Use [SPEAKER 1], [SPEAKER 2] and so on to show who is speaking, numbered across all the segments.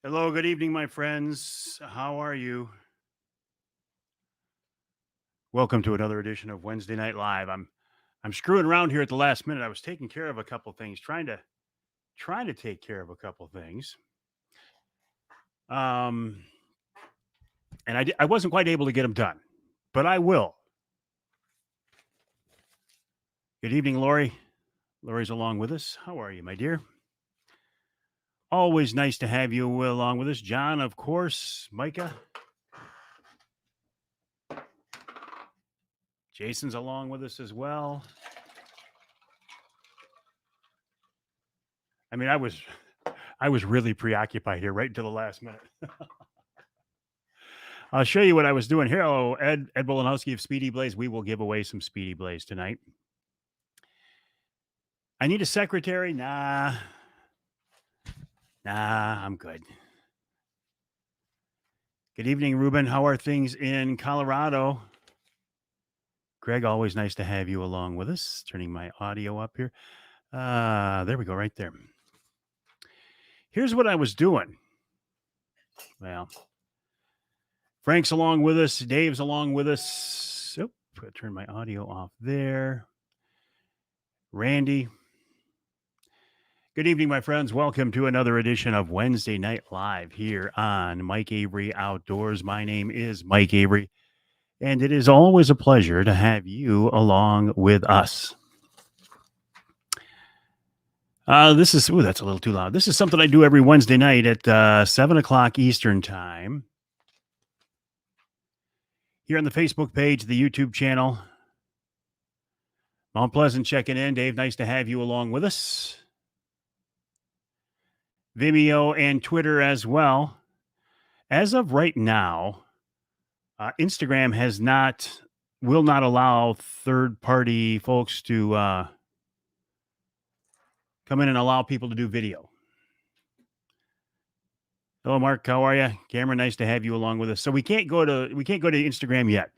[SPEAKER 1] Hello, good evening, my friends. How are you? Welcome to another edition of Wednesday Night Live. I'm screwing around here at the last minute. I was taking care of a couple things, trying to take care of a couple things. Um, and I wasn't quite able to get them done, but I will. Good evening, Lori. Lori's along with us. How are you, my dear? Always nice to have you along with us, John. Of course, Micah. Jason's along with us as well. I mean, I was really preoccupied here right until the last minute. I'll show you what I was doing here. Oh, Ed Bolanowski of Speedy Blaze. We will give away some Speedy Blaze tonight. I need a secretary. Nah, I'm good. Good evening, Ruben. How are things in Colorado? Greg, always nice to have you along with us. Turning my audio up here. There we go, right there. Here's what I was doing. Well, Frank's along with us. Dave's along with us. Oh, turn my audio off there. Randy. Good evening, my friends. Welcome to another edition of Wednesday Night Live here on Mike Avery Outdoors. My name is Mike Avery, and it is always a pleasure to have you along with us. That's a little too loud. This is something I do every Wednesday night at 7 o'clock Eastern Time. Here on the Facebook page, the YouTube channel. Mount Pleasant checking in. Dave, nice to have you along with us. Vimeo and Twitter as well. As of right now, Instagram will not allow third-party folks to come in and allow people to do video. Hello, Mark. How are you? Cameron, nice to have you along with us. So we can't go to Instagram yet.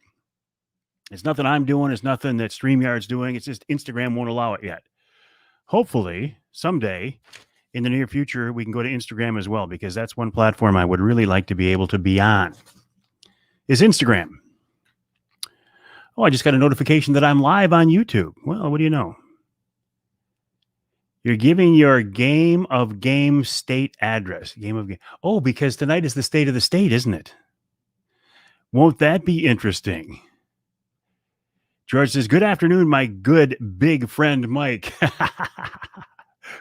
[SPEAKER 1] It's nothing I'm doing. It's nothing that StreamYard's doing. It's just Instagram won't allow it yet. Hopefully, someday in the near future, we can go to Instagram as well, because that's one platform I would really like to be able to be on, is Instagram. Oh, I just got a notification that I'm live on YouTube. Well, what do you know? You're giving your game of game state address. Game of game. Oh, because tonight is the state of the state, isn't it? Won't that be interesting? George says, good afternoon, my good big friend, Mike.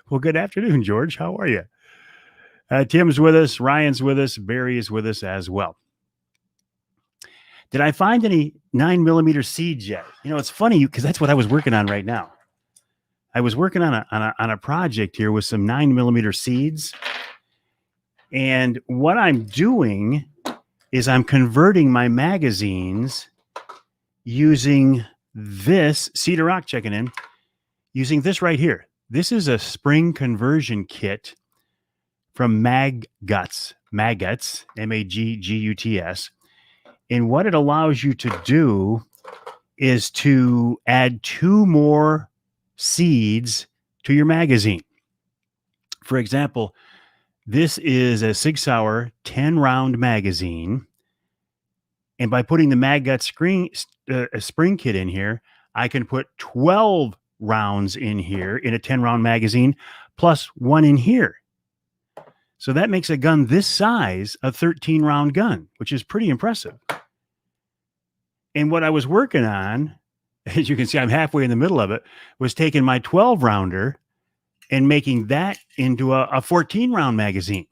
[SPEAKER 1] Well, good afternoon, George. How are you? Tim's with us. Ryan's with us. Barry is with us as well. Did I find any 9mm seeds yet? You know, it's funny because that's what I was working on right now. I was working on a project here with some 9mm seeds. And what I'm doing is I'm converting my magazines using this, Cedar Rock checking in, using this right here. This is a spring conversion kit from Magguts, Magguts. And what it allows you to do is to add 2 more seeds to your magazine. For example, this is a Sig Sauer 10-round magazine. And by putting the Magguts spring kit in here, I can put 12 rounds in here in a 10-round magazine, plus 1 in here. So that makes a gun this size a 13-round gun, which is pretty impressive. And what I was working on, as you can see, I'm halfway in the middle of it, was taking my 12-rounder and making that into a 14-round magazine.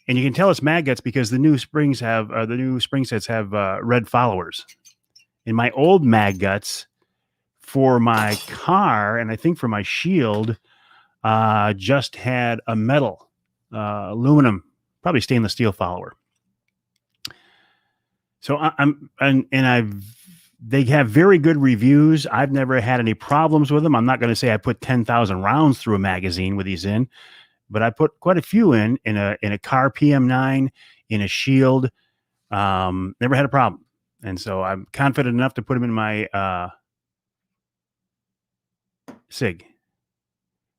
[SPEAKER 1] And you can tell it's Magguts because the new spring sets have red followers. And my old Magguts for my car, and I think for my shield, just had a metal, aluminum, probably stainless steel follower. So they have very good reviews. I've never had any problems with them. I'm not going to say I put 10,000 rounds through a magazine with these in, but I put quite a few in a car PM9, in a shield. Never had a problem. And so I'm confident enough to put them in my Sig.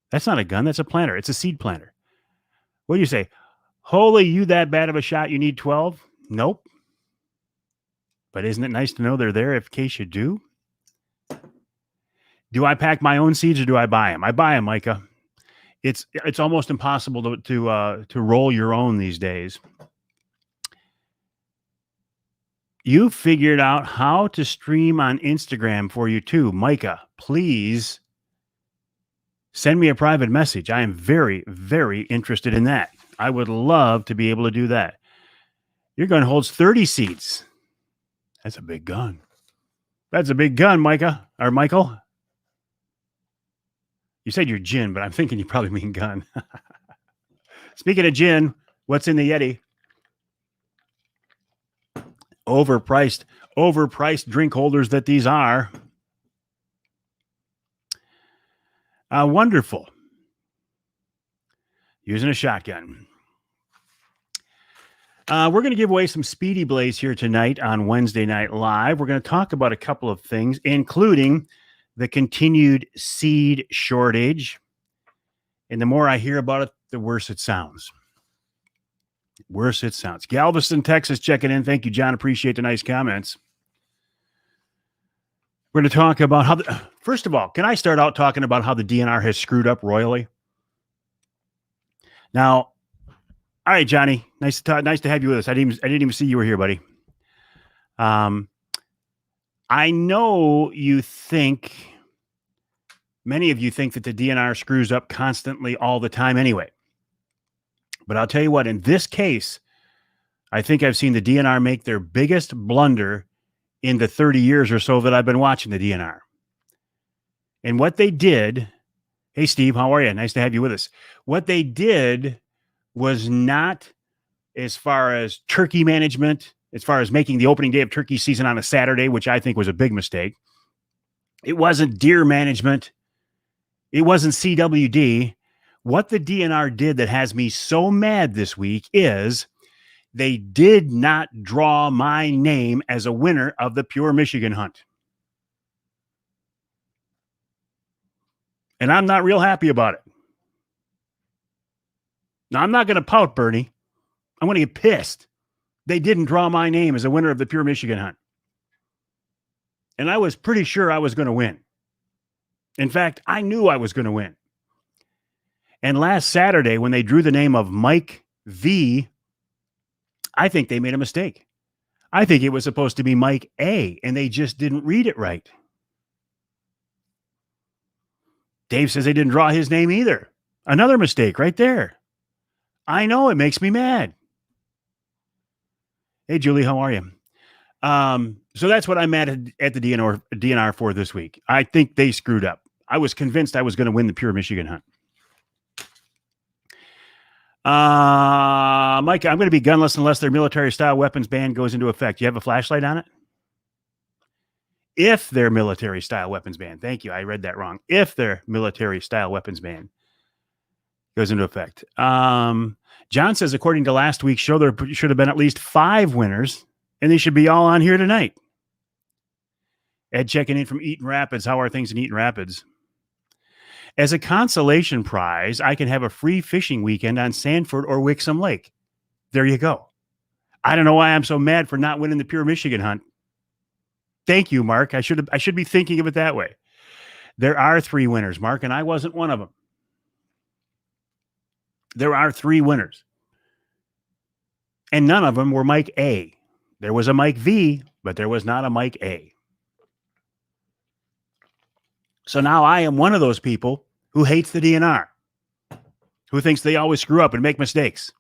[SPEAKER 1] That's not a gun. That's a planter. It's a seed planter. What do you say? Holy, you that bad of a shot? You need 12? Nope. But isn't it nice to know they're there in case you do? Do I pack my own seeds or do I buy them? I buy them, Micah. It's almost impossible to roll your own these days. You figured out how to stream on Instagram for you too, Micah. Please send me a private message. I am very, very interested in that. I would love to be able to do that. Your gun holds 30 seeds. That's a big gun. That's a big gun, Micah or Michael. You said you're gin, but I'm thinking you probably mean gun. Speaking of gin, what's in the Yeti? Overpriced drink holders that these are. Wonderful. Using a shotgun. We're going to give away some Speedy Blaze here tonight on Wednesday Night Live. We're going to talk about a couple of things, including the continued seed shortage. And the more I hear about it, the worse it sounds. Worse it sounds. Galveston, Texas, checking in. Thank you, John. Appreciate the nice comments. We're going to talk about how, first of all, can I start out talking about how the DNR has screwed up royally? Now, all right, Johnny, nice to have you with us. I didn't even see you were here, buddy. I know many of you think that the DNR screws up constantly all the time anyway. But I'll tell you what, in this case, I think I've seen the DNR make their biggest blunder in the 30 years or so that I've been watching the DNR. And what they did, hey, Steve, how are you? Nice to have you with us. What they did was not as far as turkey management, as far as making the opening day of turkey season on a Saturday, which I think was a big mistake. It wasn't deer management. It wasn't CWD. What the DNR did that has me so mad this week is they did not draw my name as a winner of the Pure Michigan hunt. And I'm not real happy about it. Now, I'm not going to pout, Bernie. I'm going to get pissed. They didn't draw my name as a winner of the Pure Michigan hunt. And I was pretty sure I was going to win. In fact, I knew I was going to win. And last Saturday, when they drew the name of Mike V, I think they made a mistake. I think it was supposed to be Mike A, and they just didn't read it right. Dave says they didn't draw his name either. Another mistake right there. I know, it makes me mad. Hey, Julie, how are you? So that's what I'm mad at the DNR for this week. I think they screwed up. I was convinced I was going to win the Pure Michigan hunt. Mike, I'm going to be gunless unless their military-style weapons ban goes into effect. You have a flashlight on it? If their military-style weapons ban. Thank you. I read that wrong. If their military-style weapons ban goes into effect. John says, according to last week's show, there should have been at least 5 winners, and they should be all on here tonight. Ed checking in from Eaton Rapids. How are things in Eaton Rapids? As a consolation prize, I can have a free fishing weekend on Sanford or Wixom Lake. There you go. I don't know why I'm so mad for not winning the Pure Michigan hunt. Thank you, Mark. I should be thinking of it that way. There are 3 winners, Mark, and I wasn't one of them. There are 3 winners. And none of them were Mike A. There was a Mike V, but there was not a Mike A. So now I am one of those people who hates the DNR, who thinks they always screw up and make mistakes.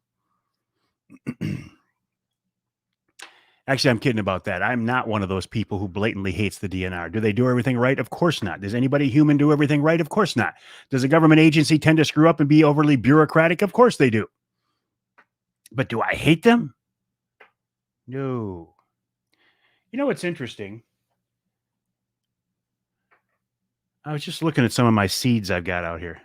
[SPEAKER 1] Actually, I'm kidding about that. I'm not one of those people who blatantly hates the DNR. Do they do everything right? Of course not. Does anybody human do everything right? Of course not. Does a government agency tend to screw up and be overly bureaucratic? Of course they do. But do I hate them? No. You know what's interesting? I was just looking at some of my seeds I've got out here.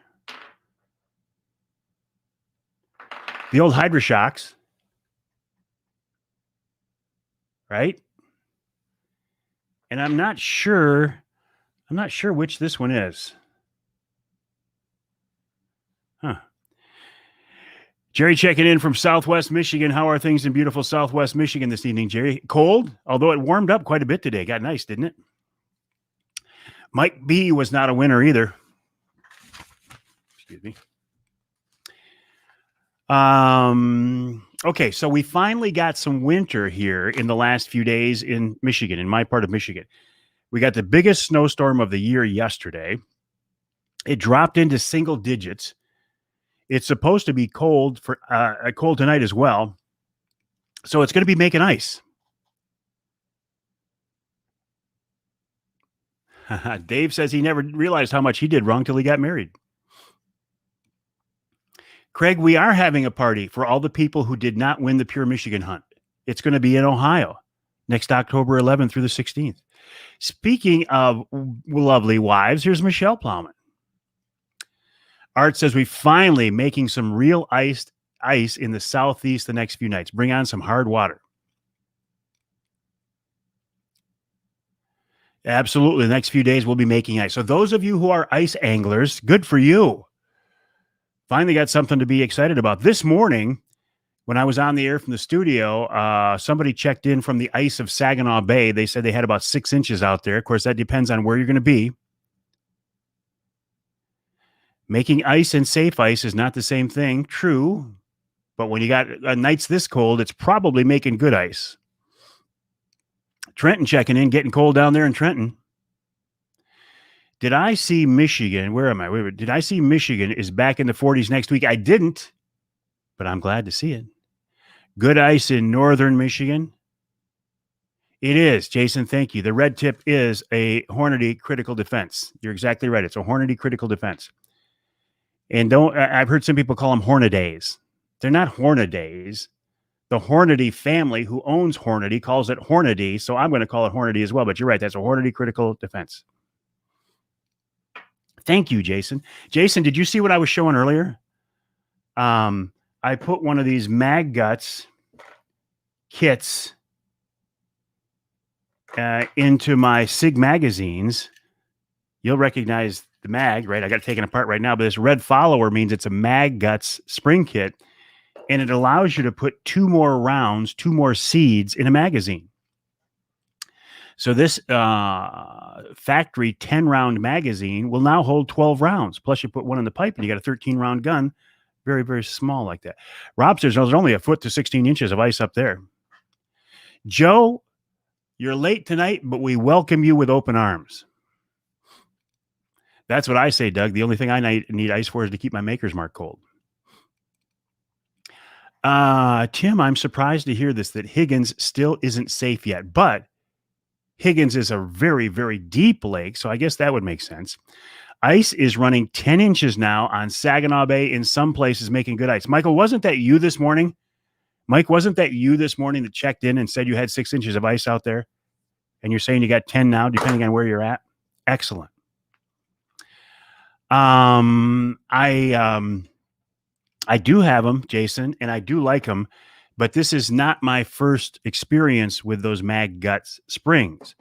[SPEAKER 1] The old HydroShocks. Right? And I'm not sure which this one is. Huh. Jerry checking in from Southwest Michigan. How are things in beautiful Southwest Michigan this evening, Jerry? Cold, although it warmed up quite a bit today. Got nice, didn't it? Mike B was not a winner either. Excuse me. Okay, so we finally got some winter here in the last few days in Michigan, in my part of Michigan. We got the biggest snowstorm of the year yesterday. It dropped into single digits. It's supposed to be cold tonight as well. So it's going to be making ice. Dave says he never realized how much he did wrong till he got married. Craig, we are having a party for all the people who did not win the Pure Michigan Hunt. It's going to be in Ohio next October 11th through the 16th. Speaking of lovely wives, here's Michelle Plowman. Art says we finally making some real ice in the southeast the next few nights. Bring on some hard water. Absolutely. The next few days we'll be making ice. So those of you who are ice anglers, good for you. Finally got something to be excited about. This morning, when I was on the air from the studio, somebody checked in from the ice of Saginaw Bay. They said they had about 6 inches out there. Of course, that depends on where you're going to be. Making ice and safe ice is not the same thing. True. But when you got nights this cold, it's probably making good ice. Trenton checking in, getting cold down there in Trenton. Did I see Michigan? Where am I? Wait, did I see Michigan is back in the 40s next week? I didn't, but I'm glad to see it. Good ice in northern Michigan. It is, Jason. Thank you. The red tip is a Hornady critical defense. You're exactly right. It's a Hornady critical defense. And I've heard some people call them Hornadays. They're not Hornadays. The Hornady family who owns Hornady calls it Hornady. So I'm going to call it Hornady as well. But you're right. That's a Hornady critical defense. Thank you, Jason. Jason, did you see what I was showing earlier? I put one of these Mag Guts kits into my SIG magazines. You'll recognize the mag, right? I got it taken apart right now, but this red follower means it's a Mag Guts spring kit, and it allows you to put 2 more rounds, 2 more seeds in a magazine. So this factory 10-round magazine will now hold 12 rounds. Plus, you put one in the pipe, and you got a 13-round gun. Very, very small like that. Rob says there's only a foot to 16 inches of ice up there. Joe, you're late tonight, but we welcome you with open arms. That's what I say, Doug. The only thing I need ice for is to keep my Maker's Mark cold. Tim, I'm surprised to hear this, that Higgins still isn't safe yet, but Higgins is a very, very deep lake, so I guess that would make sense. Ice is running 10 inches now on Saginaw Bay, in some places making good ice. Michael, wasn't that you this morning? Mike, wasn't that you this morning that checked in and said you had 6 inches of ice out there? And you're saying you got 10 now, depending on where you're at? Excellent. I do have them, Jason, and I do like them, but this is not my first experience with those Mag Guts springs.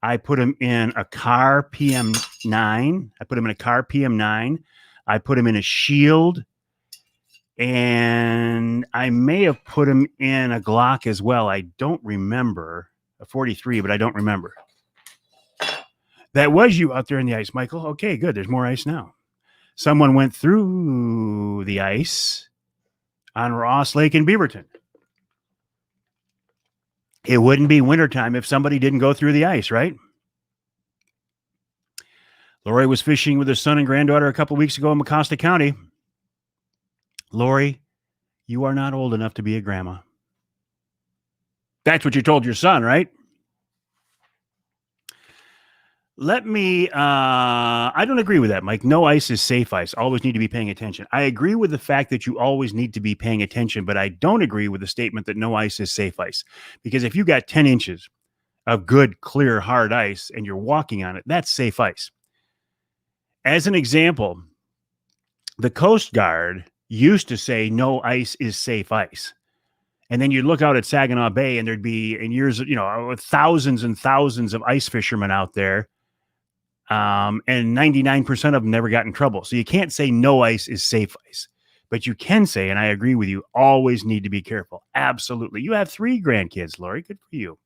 [SPEAKER 1] I put them in a Car PM9. I put them in a Car PM9. I put them in a Shield, and I may have put them in a Glock as well. I don't remember. A 43, but I don't remember. That was you out there in the ice, Michael. Okay, good. There's more ice now. Someone went through the ice on Ross Lake in Beaverton. It wouldn't be wintertime if somebody didn't go through the ice, right? Lori was fishing with her son and granddaughter a couple weeks ago in Mecosta County. Lori, you are not old enough to be a grandma. That's what you told your son, right? I don't agree with that, Mike. No ice is safe ice. Always need to be paying attention. I agree with the fact that you always need to be paying attention, but I don't agree with the statement that no ice is safe ice. Because if you got 10 inches of good, clear, hard ice and you're walking on it, that's safe ice. As an example, the Coast Guard used to say no ice is safe ice. And then you'd look out at Saginaw Bay and there'd be, in years, thousands and thousands of ice fishermen out there. And 99% of them never got in trouble. So you can't say no ice is safe ice, But you can say, and I agree with you, always need to be careful. Absolutely. You have 3 grandkids, Lori. Good for you.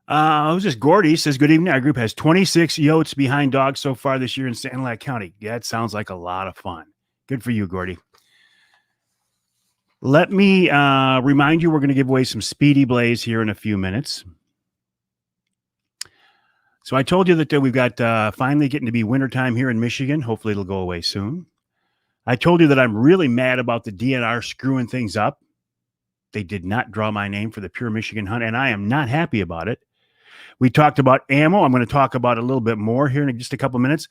[SPEAKER 1] Who's this? Gordy says, good evening. Our group has 26 yotes behind dogs so far this year in Sanilac County. Yeah, it sounds like a lot of fun. Good for you, Gordy. Let me remind you, we're going to give away some Speedy Blaze here in a few minutes. So I told you that we've got finally getting to be wintertime here in Michigan. Hopefully it'll go away soon. I told you that I'm really mad about the DNR screwing things up. They did not draw my name for the Pure Michigan Hunt, and I am not happy about it. We talked about ammo. I'm going to talk about a little bit more here in just a couple minutes.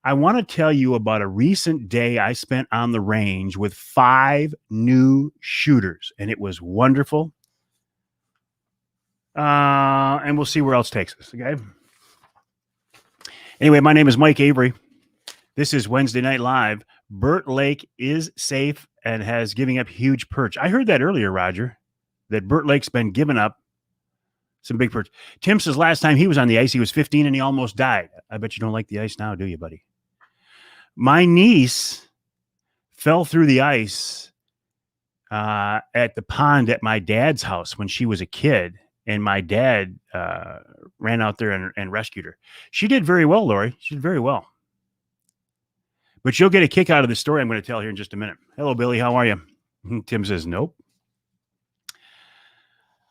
[SPEAKER 1] I want to tell you about a recent day I spent on the range with 5 new shooters, and it was wonderful. And we'll see where else takes us, okay? Anyway, my name is Mike Avery. This is Wednesday Night Live. Burt Lake is safe and has given up huge perch. I heard that earlier, Roger, that Burt Lake's been giving up some big perch. Tim says last time he was on the ice, he was 15 and he almost died. I bet you don't like the ice now, do you, buddy? My niece fell through the ice at the pond at my dad's house when she was a kid, and my dad ran out there and rescued her. She did very well, Lori. She did very well. But you'll get a kick out of the story I'm going to tell here in just a minute. Hello, Billy. How are you? Tim says, nope.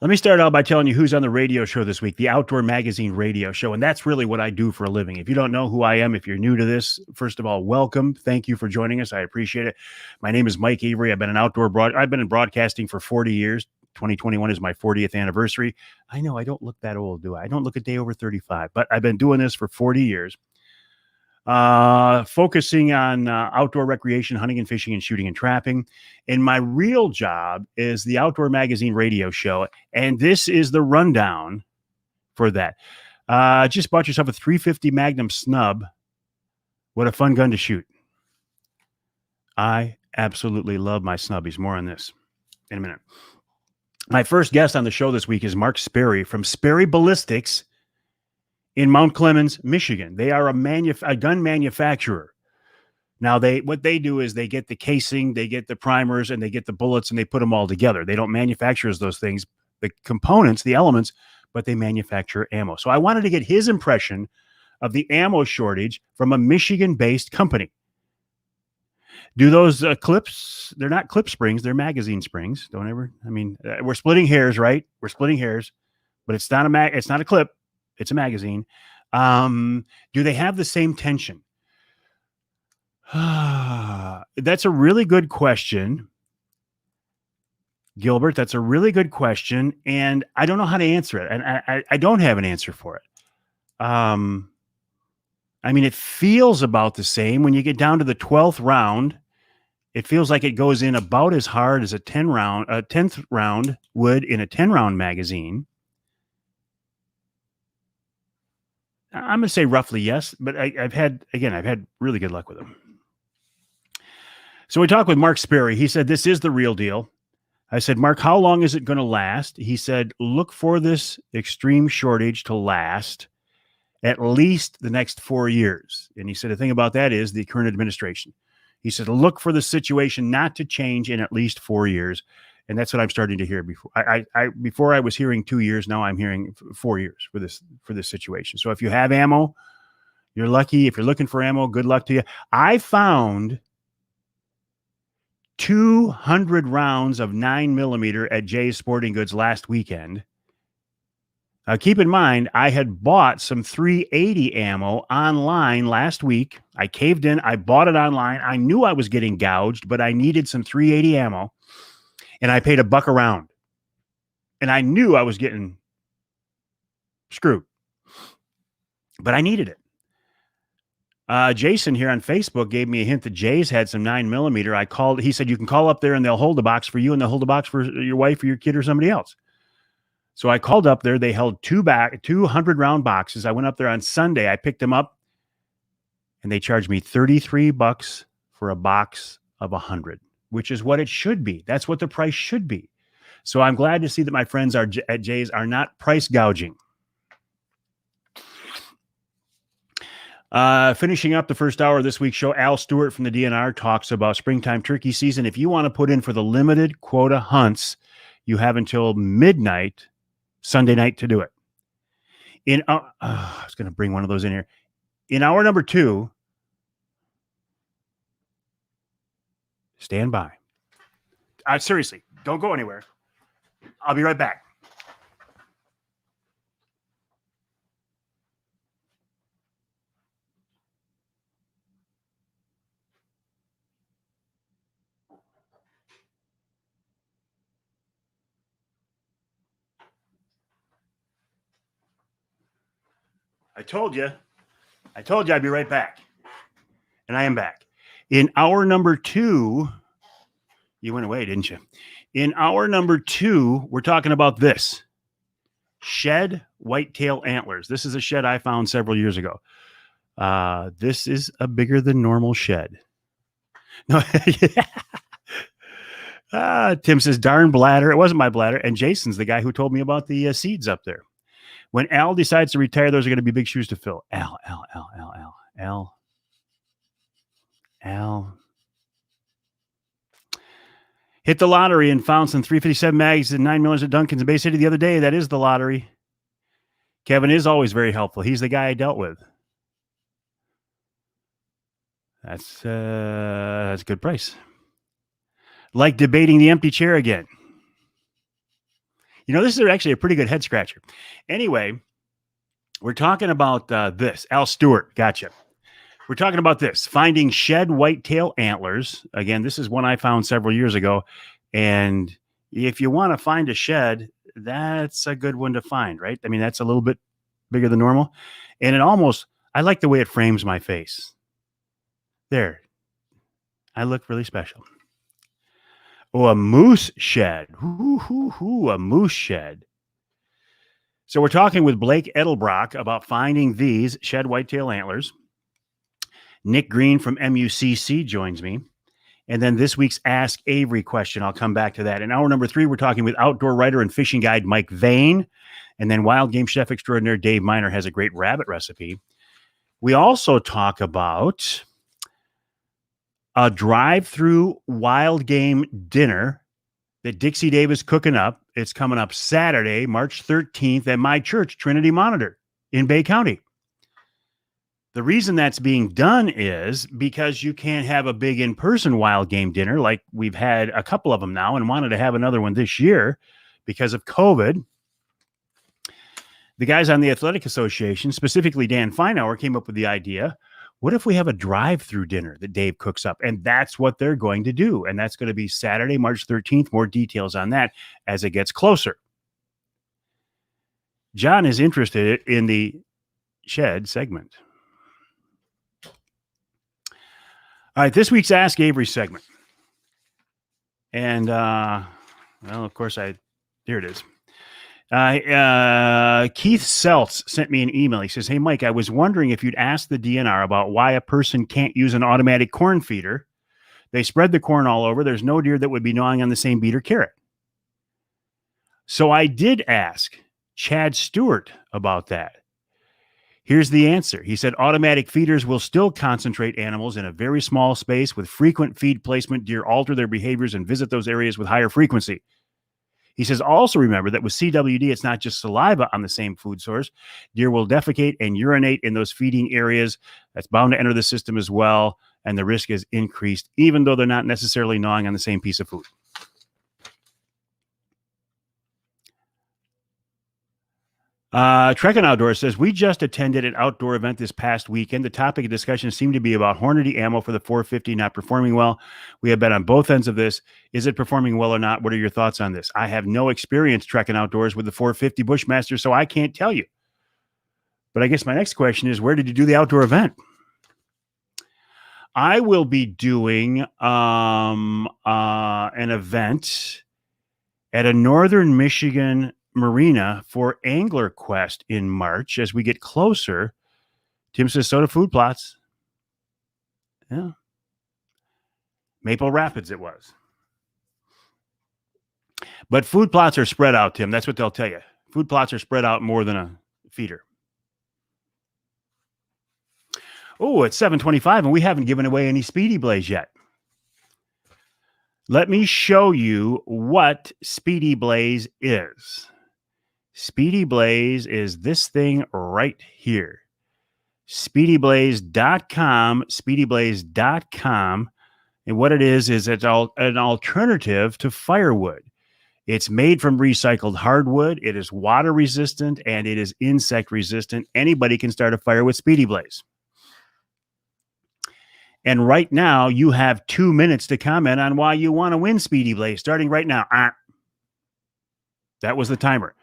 [SPEAKER 1] Let me start out by telling you who's on the radio show this week, the Outdoor Magazine radio show. And that's really what I do for a living. If you don't know who I am, if you're new to this, first of all, welcome. Thank you for joining us. I appreciate it. My name is Mike Avery. I've been in broadcasting for 40 years. 2021 is my 40th anniversary. I know I don't look that old, do I? I don't look a day over 35, but I've been doing this for 40 years. Focusing on outdoor recreation, hunting and fishing and shooting and trapping. And my real job is the Outdoor Magazine radio show. And this is the rundown for that. Just bought yourself a 350 Magnum snub. What a fun gun to shoot. I absolutely love my snubbies. More on this in a minute. My first guest on the show this week is Mark Sperry from Sperry Ballistics in Mount Clemens, Michigan. They are a gun manufacturer. Now, what they do is they get the casing, they get the primers, and they get the bullets, and they put them all together. They don't manufacture those things, the components, the elements, but they manufacture ammo. So I wanted to get his impression of the ammo shortage from a Michigan-based company. Do those clips, they're not clip springs, they're magazine springs. We're splitting hairs, right? We're splitting hairs, but it's not a clip. It's a magazine. Do they have the same tension? That's a really good question, Gilbert. That's a really good question. And I don't know how to answer it. And I don't have an answer for it. It feels about the same. When you get down to the 12th round, it feels like it goes in about as hard as a 10th round would in a 10-round magazine. I'm going to say roughly yes, but I've had really good luck with them. So we talked with Mark Sperry. He said, this is the real deal. I said, Mark, how long is it going to last? He said, look for this extreme shortage to last at least the next 4 years. And he said, the thing about that is the current administration. He said, look for the situation not to change in at least 4 years. And that's what I'm starting to hear. Before I was hearing 2 years. Now I'm hearing 4 years for this situation. So if you have ammo, you're lucky. If you're looking for ammo, good luck to you. I found 200 rounds of 9mm at Jay's Sporting Goods last weekend. Keep in mind, I had bought some 380 ammo online last week. I caved in. I bought it online. I knew I was getting gouged, but I needed some 380 ammo. And I paid $1 a round. And I knew I was getting screwed. But I needed it. Jason here on Facebook gave me a hint that Jay's had some 9mm. He said, you can call up there and they'll hold a box for you and they'll hold a box for your wife or your kid or somebody else. So I called up there. They held 200 round boxes. I went up there on Sunday. I picked them up and they charged me $33 for a box of 100. Which is what it should be. That's what the price should be. So I'm glad to see that my friends at Jay's are not price gouging. Finishing up the first hour of this week's show, Al Stewart from the DNR talks about springtime turkey season. If you want to put in for the limited quota hunts, you have until midnight Sunday night to do it. I was going to bring one of those in here. In hour number 2, stand by. Seriously, don't go anywhere. I'll be right back. I told you I'd be right back. And I am back. In hour number 2, you went away, didn't you? In hour number 2, we're talking about this. Shed whitetail antlers. This is a shed I found several years ago. This is a bigger than normal shed. No, Tim says, darn bladder. It wasn't my bladder. And Jason's the guy who told me about the seeds up there. When Al decides to retire, those are going to be big shoes to fill. Al. Hit the lottery and found some 357 mags and 9 millers at Duncan's in Bay City the other day. That is the lottery. Kevin is always very helpful. He's the guy I dealt with. That's a good price. Like debating the empty chair again. This is actually a pretty good head scratcher. Anyway, we're talking about this. Al Stewart, gotcha. We're talking about this. Finding shed whitetail antlers. Again, this is one I found several years ago. And if you want to find a shed, that's a good one to find, right? I mean, that's a little bit bigger than normal. And I like the way it frames my face. There. I look really special. Oh, a moose shed. A moose shed. So we're talking with Blake Edelbrock about finding these shed whitetail antlers. Nick Green from MUCC joins me. And then this week's Ask Avery question, I'll come back to that. In hour number 3, we're talking with outdoor writer and fishing guide Mike Vane. And then wild game chef extraordinaire Dave Miner has a great rabbit recipe. We also talk about a drive-through wild game dinner that Dixie Dave is cooking up. It's coming up Saturday, March 13th at my church, Trinity Monitor in Bay County. The reason that's being done is because you can't have a big in-person wild game dinner like we've had a couple of them now and wanted to have another one this year because of COVID. The guys on the Athletic Association, specifically Dan Feinauer, came up with the idea, what if we have a drive-through dinner that Dave cooks up? And that's what they're going to do. And that's going to be Saturday, March 13th. More details on that as it gets closer. John is interested in the shed segment. All right, this week's Ask Avery segment. And, of course, here it is. Keith Seltz sent me an email. He says, hey, Mike, I was wondering if you'd ask the DNR about why a person can't use an automatic corn feeder. They spread the corn all over. There's no deer that would be gnawing on the same beet or carrot. So I did ask Chad Stewart about that. Here's the answer. He said automatic feeders will still concentrate animals in a very small space with frequent feed placement. Deer alter their behaviors and visit those areas with higher frequency. He says, also remember that with CWD, it's not just saliva on the same food source. Deer will defecate and urinate in those feeding areas. That's bound to enter the system as well. And the risk is increased, even though they're not necessarily gnawing on the same piece of food. Trekking Outdoors says, we just attended an outdoor event this past weekend. The topic of discussion seemed to be about Hornady ammo for the 450 not performing well. We have been on both ends of this. Is it performing well or not? What are your thoughts on this? I have no experience trekking outdoors with the 450 Bushmaster, so I can't tell you. But I guess my next question is, where did you do the outdoor event? I will be doing an event at a northern Michigan marina for Angler Quest in March as we get closer. Tim says soda food plots. Yeah. Maple Rapids it was. But food plots are spread out, Tim. That's what they'll tell you. Food plots are spread out more than a feeder. Oh, it's 7:25 and we haven't given away any Speedy Blaze yet. Let me show you what Speedy Blaze is. Speedy Blaze is this thing right here. SpeedyBlaze.com, SpeedyBlaze.com. And what it is it's an alternative to firewood. It's made from recycled hardwood. It is water resistant and it is insect resistant. Anybody can start a fire with Speedy Blaze. And right now, you have 2 minutes to comment on why you want to win Speedy Blaze, starting right now. That was the timer.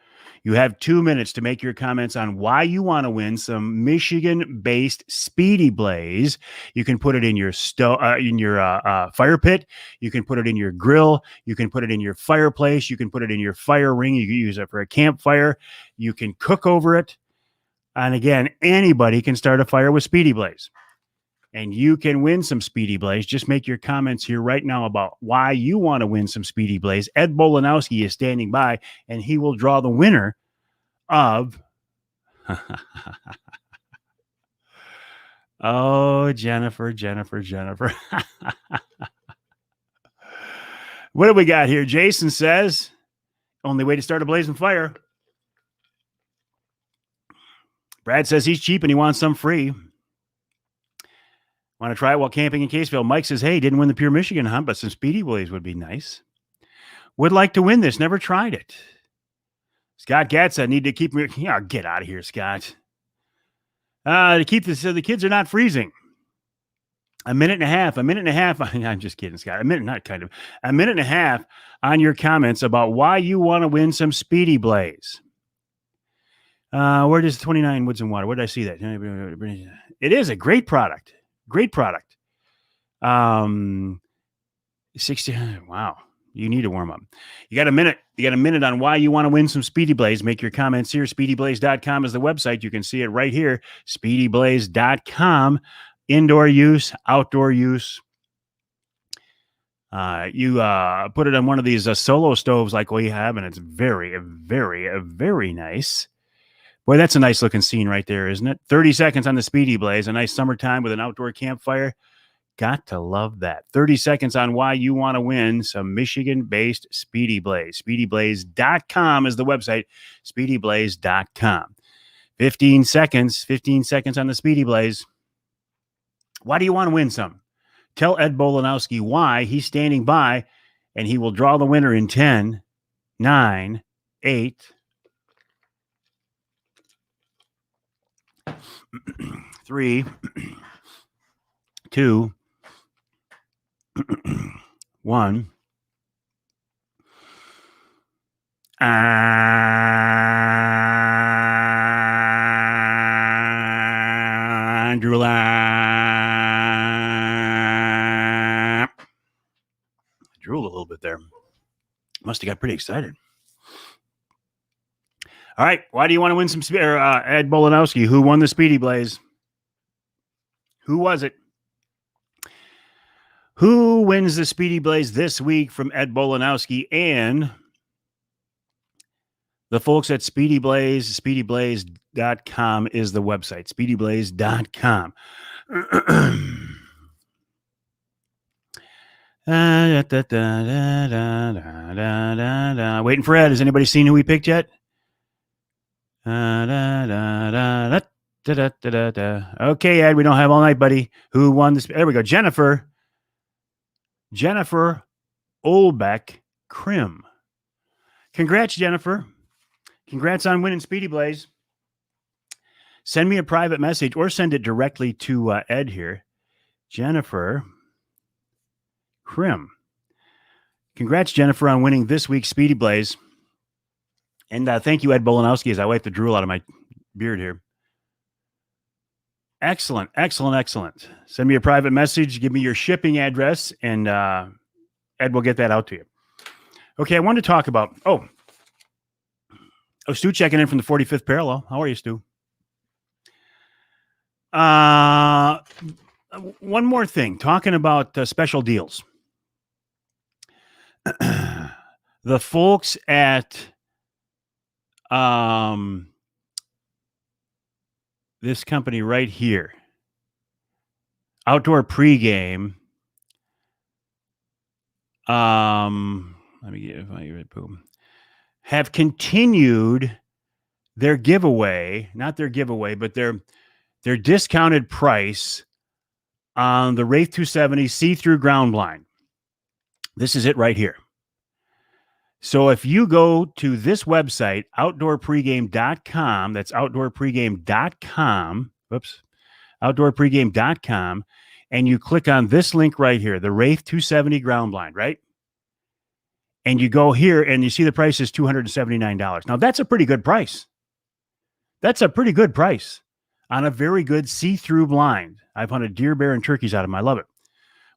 [SPEAKER 1] You have 2 minutes to make your comments on why you want to win some Michigan-based Speedy Blaze. You can put it in your fire pit. You can put it in your grill. You can put it in your fireplace. You can put it in your fire ring. You can use it for a campfire. You can cook over it. And again, anybody can start a fire with Speedy Blaze. And you can win some Speedy Blaze. Just make your comments here right now about why you want to win some Speedy Blaze. Ed Bolanowski is standing by, and he will draw the winner of... Oh, Jennifer. What do we got here? Jason says, only way to start a blazing fire. Brad says he's cheap and he wants some free. Want to try it while camping in Caseville? Mike says, hey, didn't win the Pure Michigan hunt, but some Speedy Blaze would be nice. Would like to win this. Never tried it. Scott Gatz, I need to keep me. Yeah, get out of here, Scott. To keep this so the kids are not freezing. A minute and a half. I'm just kidding, Scott. A minute and a half on your comments about why you want to win some Speedy Blaze. Where does 29 Woods and Water? Where did I see that? It is a great product. 60. Wow. You need to warm up. You got a minute. On why you want to win some Speedy Blaze. Make your comments here. SpeedyBlaze.com is the website. You can see it right here. SpeedyBlaze.com. Indoor use, outdoor use. You put it on one of these solo stoves like we have, and it's very, very, very nice. Boy, that's a nice looking scene right there, isn't it? 30 seconds on the Speedy Blaze. A nice summertime with an outdoor campfire. Got to love that. 30 seconds on why you want to win some Michigan-based Speedy Blaze. SpeedyBlaze.com is the website. SpeedyBlaze.com. 15 seconds on the Speedy Blaze. Why do you want to win some? Tell Ed Bolanowski why. He's standing by, and he will draw the winner in 10, 9, 8, 3, 2, 1. Andrew drooled a little bit there. Must have got pretty excited. All right. Why do you want to win some Ed Bolanowski? Who won the Speedy Blaze? Who was it? Who wins the Speedy Blaze this week from Ed Bolanowski and the folks at Speedy Blaze? SpeedyBlaze.com is the website. SpeedyBlaze.com. Waiting for Ed. Has anybody seen who we picked yet? Okay, Ed, we don't have all night, buddy. Who won this? There we go. Jennifer Olbeck Krim. Congrats, Jennifer. Congrats on winning Speedy Blaze. Send me a private message or send it directly to Ed here. Jennifer Krim. Congrats, Jennifer, on winning this week's Speedy Blaze. And thank you, Ed Bolanowski, as I wipe the drool out of my beard here. Excellent. Send me a private message. Give me your shipping address, and Ed will get that out to you. Okay, I want to talk about... Oh, Stu checking in from the 45th parallel. How are you, Stu? One more thing. Talking about special deals. The folks at... this company right here. Outdoor Pregame. Let me get boom. Have continued their giveaway, not their giveaway, but their discounted price on the Wraith 270 see-through ground blind. This is it right here. So if you go to this website, outdoorpregame.com, that's outdoorpregame.com, outdoorpregame.com, and you click on this link right here, the Wraith 270 ground blind, right? And you go here and you see the price is $279. Now, that's a pretty good price. That's a pretty good price on a very good see-through blind. I've hunted deer, bear, and turkeys out of them. I love it.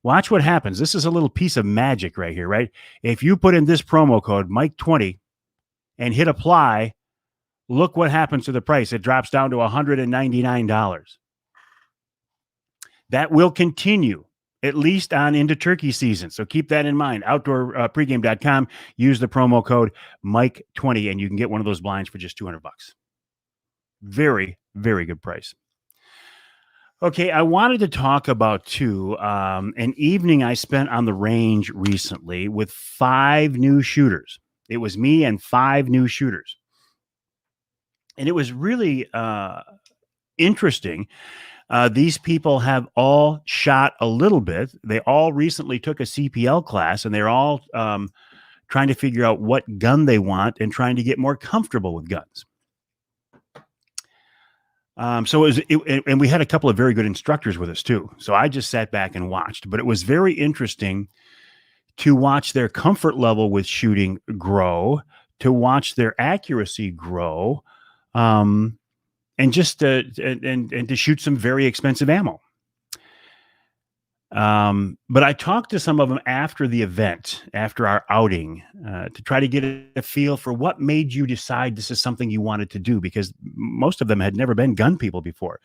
[SPEAKER 1] Watch what happens. This is a little piece of magic right here, right? If you put in this promo code, Mike20, and hit apply, look what happens to the price. It drops down to $199. That will continue at least on into turkey season. So keep that in mind. Outdoorpregame.com. Use the promo code Mike20, and you can get one of those blinds for just $200. Very, very good price. Okay, I wanted to talk about, too, an evening I spent on the range recently with 5 new shooters. It was me and 5 new shooters. And it was really interesting. These people have all shot a little bit. They all recently took a CPL class, and they're all trying to figure out what gun they want and trying to get more comfortable with guns. So and we had a couple of very good instructors with us too. So I just sat back and watched, but it was very interesting to watch their comfort level with shooting grow, to watch their accuracy grow, and just and to shoot some very expensive ammo. But I talked to some of them after the event, after our outing, to try to get a feel for what made you decide this is something you wanted to do, because most of them had never been gun people before.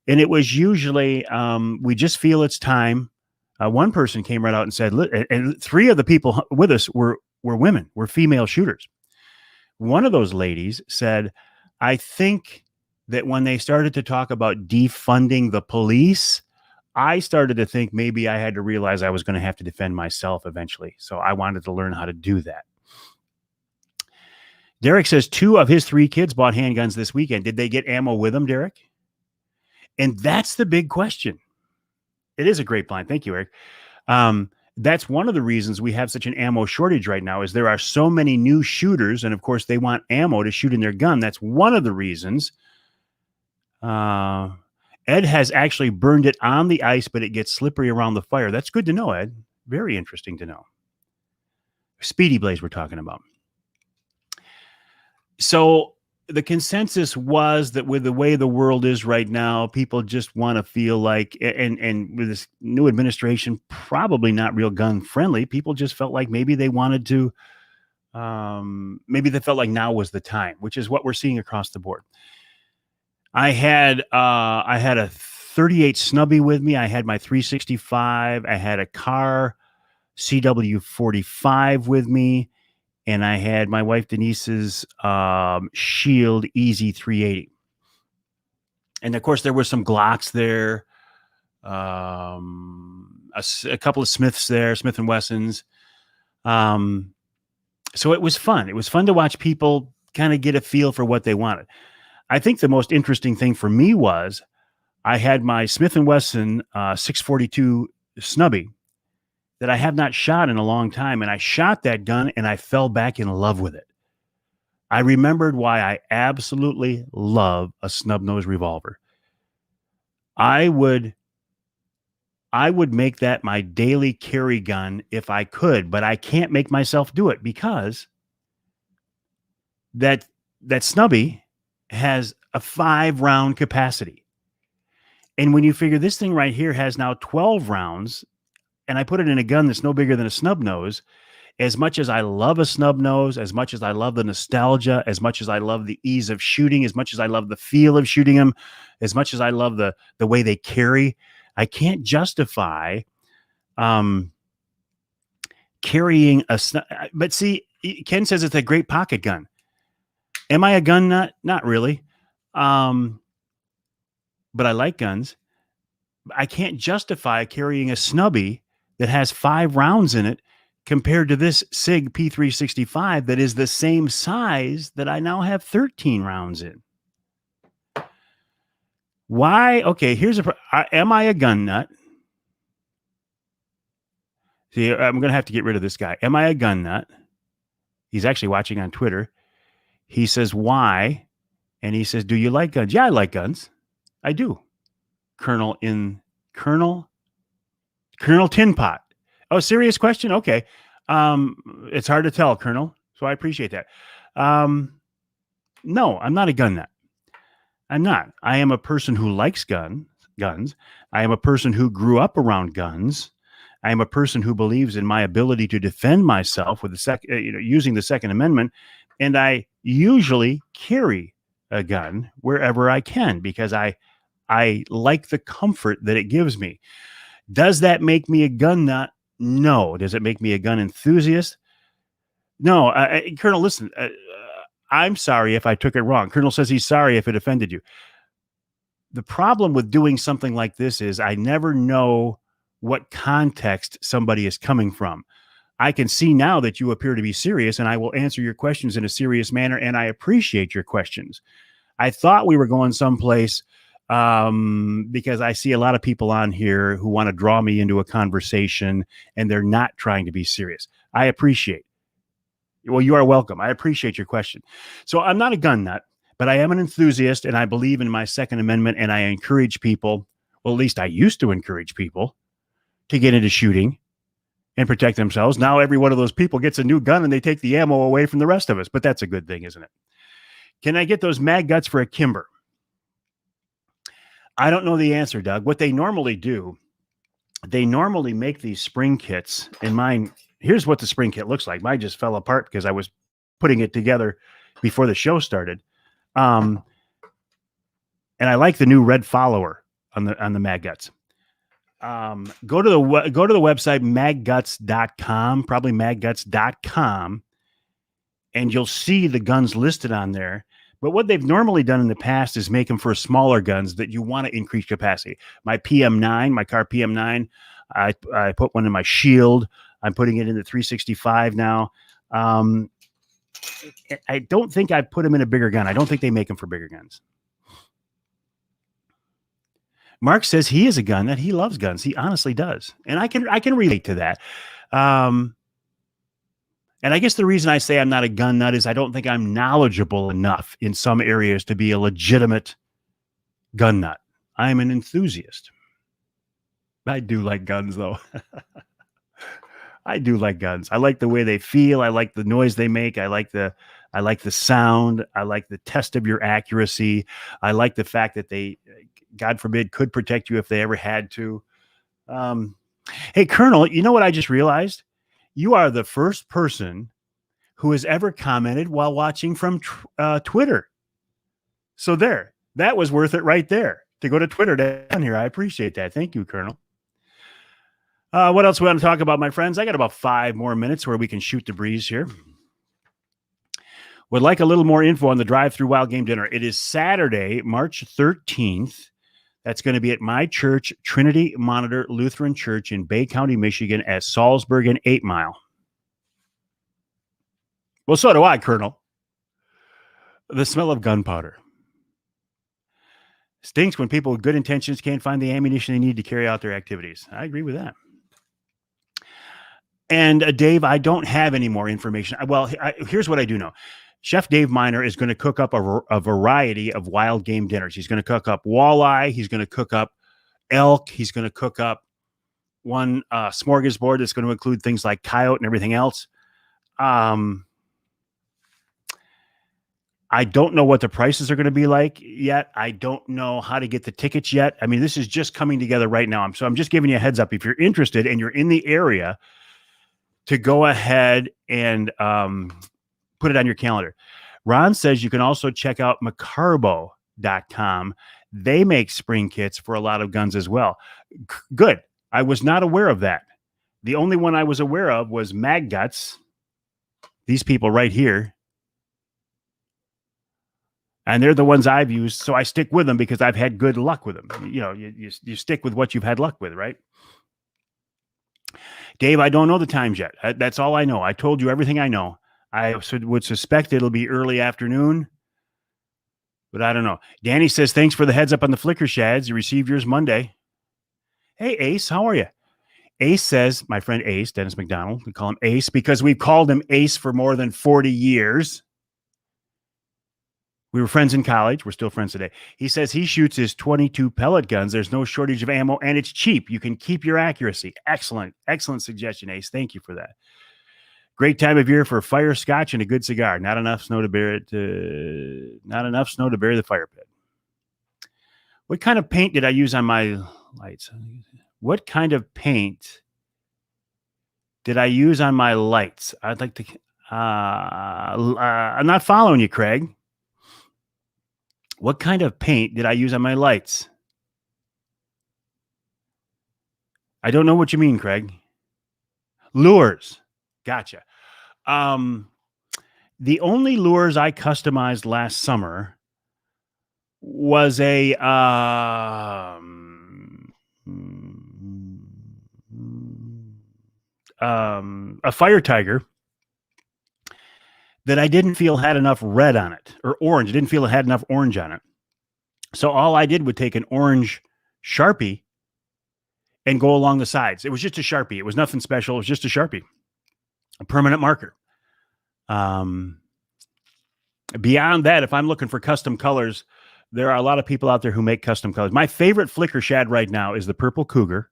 [SPEAKER 1] And it was usually, we just feel it's time. One person came right out and said, and 3 of the people with us were women, were female shooters. One of those ladies said, I think that when they started to talk about defunding the police, I started to think maybe I had to realize I was going to have to defend myself eventually. So I wanted to learn how to do that. Derek says 2 of his 3 kids bought handguns this weekend. Did they get ammo with them, Derek? And that's the big question. It is a great blind. Thank you, Eric. That's one of the reasons we have such an ammo shortage right now, is there are so many new shooters. And of course they want ammo to shoot in their gun. That's one of the reasons. Ed has actually burned it on the ice, but it gets slippery around the fire. That's good to know, Ed. Very interesting to know. Speedy Blaze we're talking about. So the consensus was that with the way the world is right now, people just want to feel like, and with this new administration, probably not real gun friendly, people just felt like maybe they wanted to, maybe they felt like now was the time, which is what we're seeing across the board. I had a 38 Snubby with me. I had my 365. I had a Car CW45 with me, and I had my wife Denise's Shield Easy 380. And of course, there were some Glocks there, a couple of Smiths there, Smith and Wessons. So it was fun. It was fun to watch people kind of get a feel for what they wanted. I think the most interesting thing for me was I had my Smith & Wesson 642 Snubby that I have not shot in a long time, and I shot that gun and I fell back in love with it. I remembered why I absolutely love a snub nose revolver. I would make that my daily carry gun if I could, but I can't make myself do it because that Snubby has a 5-round capacity. And when you figure this thing right here has now 12 rounds, and I put it in a gun that's no bigger than a snub nose, as much as I love a snub nose, as much as I love the nostalgia, as much as I love the ease of shooting, as much as I love the feel of shooting them, as much as I love the way they carry, I can't justify carrying a snub. But see, Ken says it's a great pocket gun. Am I a gun nut? Not really. But I like guns. I can't justify carrying a snubby that has 5 rounds in it compared to this SIG P365 that is the same size that I now have 13 rounds in. Why? Okay, am I a gun nut? See, I'm going to have to get rid of this guy. Am I a gun nut? He's actually watching on Twitter. He says, why? And he says, do you like guns? Yeah, I like guns. I do. Colonel Tin Pot. Oh, serious question? Okay. It's hard to tell, Colonel. So I appreciate that. No, I'm not a gun nut. I'm not. I am a person who likes guns. I am a person who grew up around guns. I am a person who believes in my ability to defend myself with using the Second Amendment, and I usually carry a gun wherever I can because I like the comfort that it gives me. Does that make me a gun nut? No. Does it make me a gun enthusiast? No. Colonel, listen. I'm sorry if I took it wrong. Colonel says he's sorry if it offended you. The problem with doing something like this is I never know what context somebody is coming from. I can see now that you appear to be serious, and I will answer your questions in a serious manner, and I appreciate your questions. I thought we were going someplace because I see a lot of people on here who want to draw me into a conversation, and they're not trying to be serious. I appreciate. Well, you are welcome. I appreciate your question. So I'm not a gun nut, but I am an enthusiast, and I believe in my Second Amendment, and I encourage people, well, at least I used to encourage people to get into shooting and protect themselves. Now every one of those people gets a new gun and they take the ammo away from the rest of us, but that's a good thing, isn't it? Can I get those mag guts for a Kimber? I don't know the answer, Doug. What they normally do, they normally make these spring kits, and mine, here's what the spring kit looks like. Mine just fell apart because I was putting it together before the show started. And I like the new red follower on the mag guts. Go to the website magguts.com, probably magguts.com, and you'll see the guns listed on there. But what they've normally done in the past is make them for smaller guns that you want to increase capacity. My PM9, my car PM9, I put one in my Shield. I'm putting it in the 365 now. I don't think I put them in a bigger gun. I don't think they make them for bigger guns. Mark says he is a gun nut. He loves guns. He honestly does. And I can relate to that. And I guess the reason I say I'm not a gun nut is I don't think I'm knowledgeable enough in some areas to be a legitimate gun nut. I'm an enthusiast. I do like guns, though. I do like guns. I like the way they feel. I like the noise they make. I like the sound. I like the test of your accuracy. I like the fact that they, God forbid, could protect you if they ever had to. Hey, Colonel, you know what I just realized? You are the first person who has ever commented while watching from Twitter. So there, that was worth it right there to go to Twitter down here. I appreciate that. Thank you, Colonel. What else we want to talk about, my friends? I got about 5 more minutes where we can shoot the breeze here. Would like a little more info on the drive-through wild game dinner. It is Saturday, March 13th. That's going to be at my church, Trinity Monitor Lutheran Church in Bay County, Michigan, at Salzburg and 8 Mile. Well, so do I, Colonel. The smell of gunpowder stinks when people with good intentions can't find the ammunition they need to carry out their activities. I agree with that. And Dave, I don't have any more information. Well, here's what I do know. Chef Dave Miner is going to cook up a variety of wild game dinners. He's going to cook up walleye. He's going to cook up elk. He's going to cook up one smorgasbord that's going to include things like coyote and everything else. I don't know what the prices are going to be like yet. I don't know how to get the tickets yet. I mean, this is just coming together right now. So I'm just giving you a heads up. If you're interested and you're in the area, to go ahead and put it on your calendar. Ron says you can also check out macarbo.com. They make spring kits for a lot of guns as well. Good. I was not aware of that. The only one I was aware of was Mag Guts. These people right here. And they're the ones I've used, so I stick with them because I've had good luck with them. You know, you stick with what you've had luck with, right? Dave, I don't know the times yet. That's all I know. I told you everything I know. I would suspect it'll be early afternoon, but I don't know. Danny says, thanks for the heads up on the flicker shads. You received yours Monday. Hey, Ace, how are you? Ace says, my friend Ace, Dennis McDonald, we call him Ace because we've called him Ace for more than 40 years. We were friends in college. We're still friends today. He says he shoots his 22 pellet guns. There's no shortage of ammo, and it's cheap. You can keep your accuracy. Excellent, excellent suggestion, Ace. Thank you for that. Great time of year for fire scotch and a good cigar. Not enough snow to bury it. Not enough snow to bury the fire pit. What kind of paint did I use on my lights? What kind of paint did I use on my lights? I'd like to. I'm not following you, Craig. What kind of paint did I use on my lights? I don't know what you mean, Craig. Lures. Gotcha. The only lures I customized last summer was a fire tiger that I didn't feel had enough red on it, or orange. I didn't feel it had enough orange on it. So all I did was take an orange Sharpie and go along the sides. It was just a Sharpie. It was nothing special. It was just a Sharpie, a permanent marker. Beyond that, if I'm looking for custom colors, there are a lot of people out there who make custom colors. My favorite flicker shad right now is the Purple Cougar.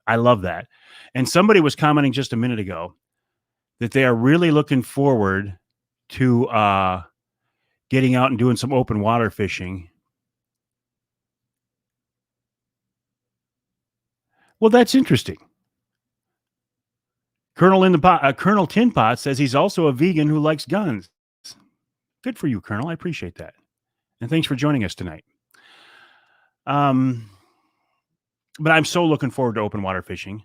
[SPEAKER 1] I love that. And somebody was commenting just a minute ago that they are really looking forward to getting out and doing some open water fishing. Well, that's interesting. Colonel Tin Pot says he's also a vegan who likes guns. Good for you, Colonel. I appreciate that. And thanks for joining us tonight. But I'm so looking forward to open water fishing.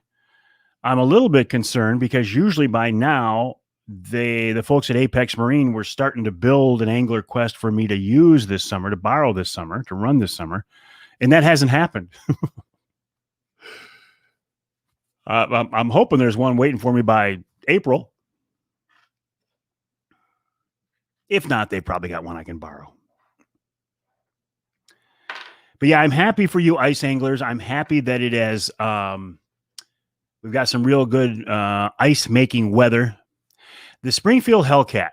[SPEAKER 1] I'm a little bit concerned because usually by now, the folks at Apex Marine were starting to build an angler quest for me to use this summer, to borrow this summer, to run this summer. And that hasn't happened. I'm hoping there's one waiting for me by April. If not, they've probably got one I can borrow. But yeah, I'm happy for you ice anglers. I'm happy that it has, we've got some real good ice making weather. The Springfield Hellcat.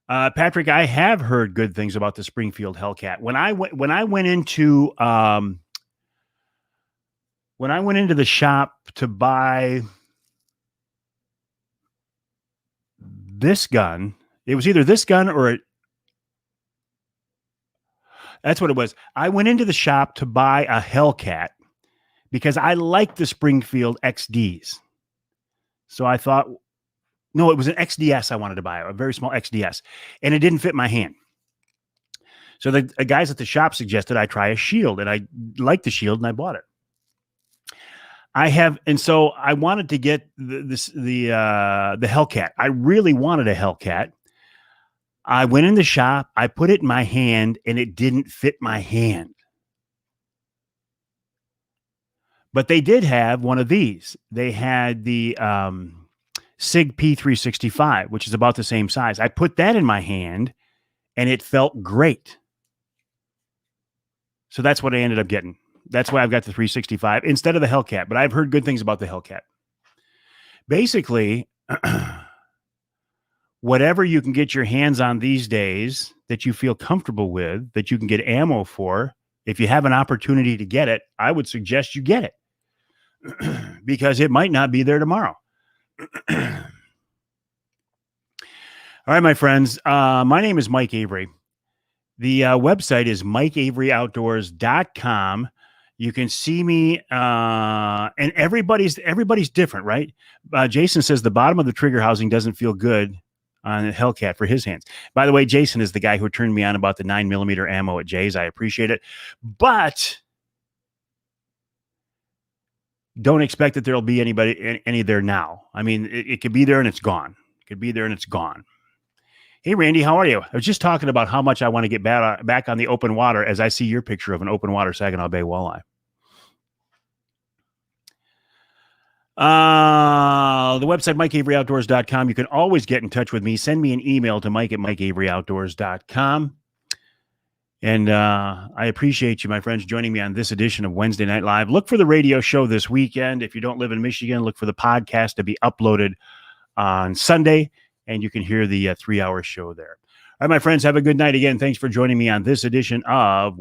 [SPEAKER 1] Patrick, I have heard good things about the Springfield Hellcat. When I went into the shop to buy this gun, it was either this gun or that's what it was. I went into the shop to buy a Hellcat because I like the Springfield XDs. So I thought, no, it was an XDS I wanted to buy, a very small XDS, and it didn't fit my hand. So the guys at the shop suggested I try a Shield, and I liked the Shield, and I bought it. And so I wanted to get the Hellcat. I really wanted a Hellcat. I went in the shop, I put it in my hand, and it didn't fit my hand. But they did have one of these. They had the SIG P365, which is about the same size. I put that in my hand, and it felt great. So that's what I ended up getting. That's why I've got the 365 instead of the Hellcat. But I've heard good things about the Hellcat. Basically, whatever you can get your hands on these days that you feel comfortable with, that you can get ammo for, if you have an opportunity to get it, I would suggest you get it because it might not be there tomorrow. All right, my friends. My name is Mike Avery. The website is MikeAveryOutdoors.com. You can see me, and everybody's different, right? Jason says the bottom of the trigger housing doesn't feel good on a Hellcat for his hands. By the way, Jason is the guy who turned me on about the 9mm ammo at Jay's. I appreciate it. But don't expect that there'll be any there now. I mean, it could be there and it's gone. It could be there and it's gone. Hey, Randy, how are you? I was just talking about how much I want to get back on the open water as I see your picture of an open water Saginaw Bay walleye. The website, MikeAveryOutdoors.com. You can always get in touch with me. Send me an email to Mike@MikeAveryOutdoors.com. And I appreciate you, my friends, joining me on this edition of Wednesday Night Live. Look for the radio show this weekend. If you don't live in Michigan, look for the podcast to be uploaded on Sunday, and you can hear the 3-hour show there. All right, my friends, have a good night again. Thanks for joining me on this edition of